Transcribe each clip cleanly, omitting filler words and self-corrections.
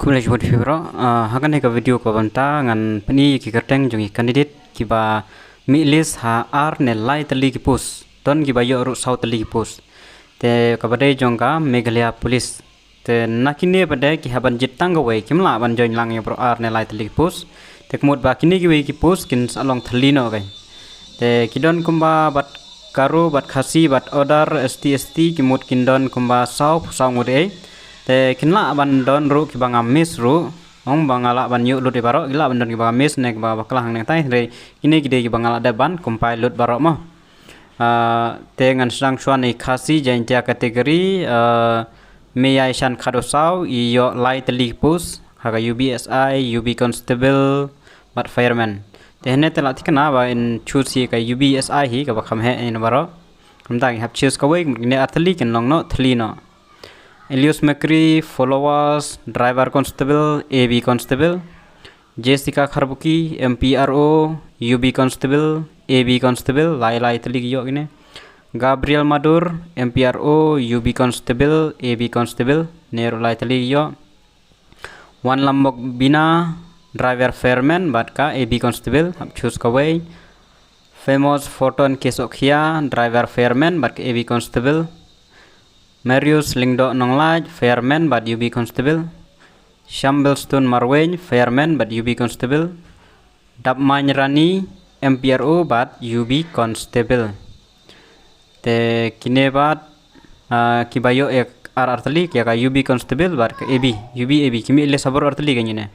Kumulai jumpa di Fibro, hakan heka video ko banta ngan pani ki kerteng jongi kandidat kiba milis ha ar ne lai tali ki pus don kiba yo ru sau tali ki pus te kabade jongka Meghalaya Police te nakine bade ki haban jitang gawe kimla ban join lang yo pro ar ne lai tali ki pus te kemut ba kini ki we ki pus kin salong tali no kai te kidon kumba bat karu bat khasi bat order ST kimut kindon kumba sau ngode te kinla ban don ru ki banga miss ru ong bangala ban yu lut baro gila ban don ki banga miss nek ba baklang nek tai re kini gide ki bangala de ban compile lut baro mo te ngan sang chuan i khasi jaintia kategori meyai shan khadosau i yo light lipus haga UBSI UB constable bat fireman te hene te lati kana ba in choose ka UBSI hi ka ba kham he in baro kamta hab choose ka we ne athli ken long no thli no Elius Macri, followers, driver constable, AB constable, Jessica Kharbuki, MPRO, UB constable, AB constable, lai tali yo gini, Gabriel Madur, MPRO, UB constable, AB constable, Nero lai tali yo, Wan Lambok Bina, driver fireman, batka AB constable, choose ka way, famous Forton Kesokhia, driver fireman, batka AB constable. Marius Lingdo Nonglaj, fireman but UB constable. Shamblestone Marwain, fireman but UB constable. Dabman Rani, MPRO but UB constable. Te kinebat kibayo ek artali kya ka UB constable but AB kimi ile sabor artali kanyine.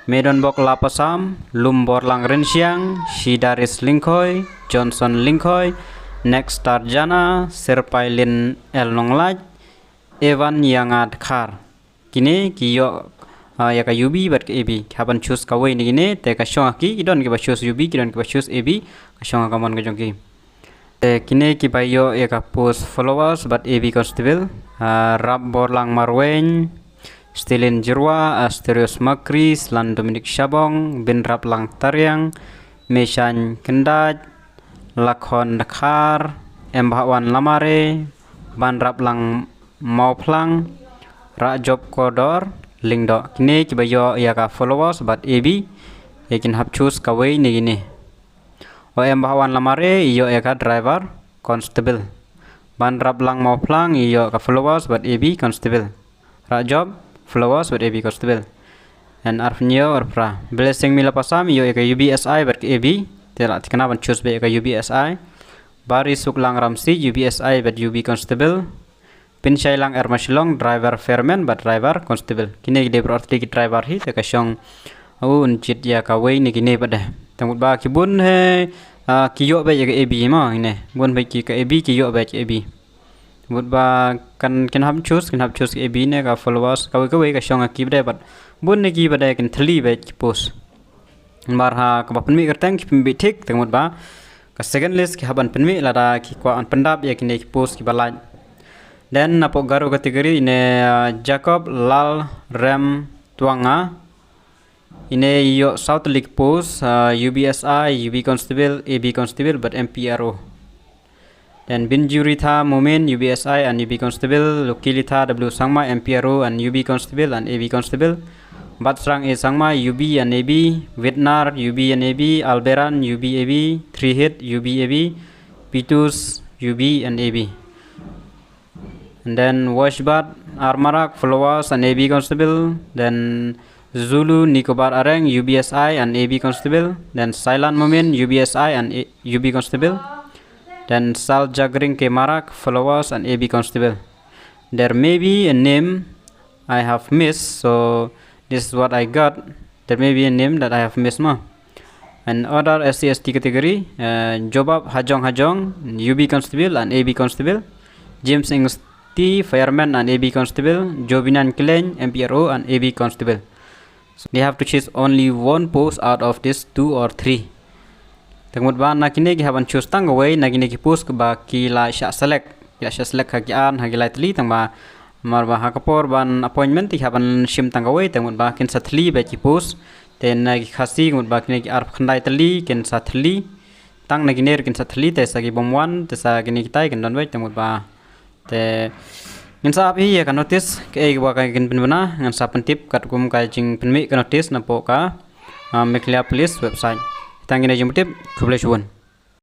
Medon Bok Lapasam, Lumbor Langrensiang, Shidaris Linkoy, Johnson Linkoy. Next Tarjana, Serpailin El Nonglaj, Evan Yangad Khar. Kini kiyo ya ka UB but AB. Haban choose ka way ni gini te ka shonga ki idon ki ba choose UB kidon ki ba choose AB ka shonga ka mon ka jongki. Te kini ki ba yo ya ka post followers but AB constable. Rab Borlang Marwen, Stilin Jirwa, Asterios Makris, Lan Dominic Shabong, Bin Rap Lang Taryang, Meshan Kendaj, Lakhon Dakhar, Embahwan Lamare, Banrap Lang Mauplang, Rajob Kodor, Lingdo. Kini kibayo ya ka followers but AB, yakin hab choose ka way ni gini. O Embahwan Lamare iyo ya ka driver constable. Banrap Lang Mauplang iyo ka followers but AB constable. Rajob followers but AB constable. And Arfnyo Arfra. Blessing Milapasam iyo ya ka UBSI but AB. Tela kenapa choose be ka UBSI Bari Suklang Ramsi UBSI but UB constable Pinsai Lang Ermasilong driver fireman but driver constable kini de berarti ki driver hi te ka syong un chit ya ka way ni kini pada tamut ba ki bun he ki yo be ka AB ma ine bun be ki ka AB ki yo be ki AB mut ba kan hab choose AB ne ka followers ka way ka syong ki be but bun ni ki pada kan thli be ki post marha ka penmi kerteng ki pembi tik tengmut ba ka second list ki haban penmi lada ki kwa an pendap ya kini ki post ki balaj dan napo garu kategori ne Jacob Lal Rem Tuanga ine yo South League post UBSI UB constable AB constable but MPRO dan Binjurita Momen UBSI and UB constable Lokilita W Sangma MPRO and UB constable and AB constable Batsrang e Sangma UB and AB, Vitnar UB and AB, Alberan UB AB, 3 hit UB AB, Pitus UB and AB. And then Washbat Armarak followers and AB constable. Then Zulu Nicobar Areng UBSI and AB constable. Then Silent Moment UBSI and UB constable. Then Sal Jagring Kemarak followers and AB constable. There may be a name I have missed, so this is what I got. There may be a name that I have missed ma. And other SC category, Jobab Hajong, UB constable and AB constable. James Ingsti, fireman and AB constable. Jobinan Klen, MPRO and AB constable. So they have to choose only one post out of these 2 or 3. Tengmut ba nakine ki haban choose tang away nakine ki post ba ki la sha select hagi an hagi la tli tang ba marba hakapor ban appointment ti haban shim tangawai tengmut ba kin sathli be ki post ten ki khasi ngut ba kin ki arp khandai tali kin sathli tang naginer kin sathli te sagi bomwan te sa kin ki tai kin donwai tengmut ba te Ngin sa api ya kan notice ke gua ka kin penbena ngan sa pentip kat kum ka jing penmi ka notice na po ka meklia please website. Tangin aja mutip kublai chuan.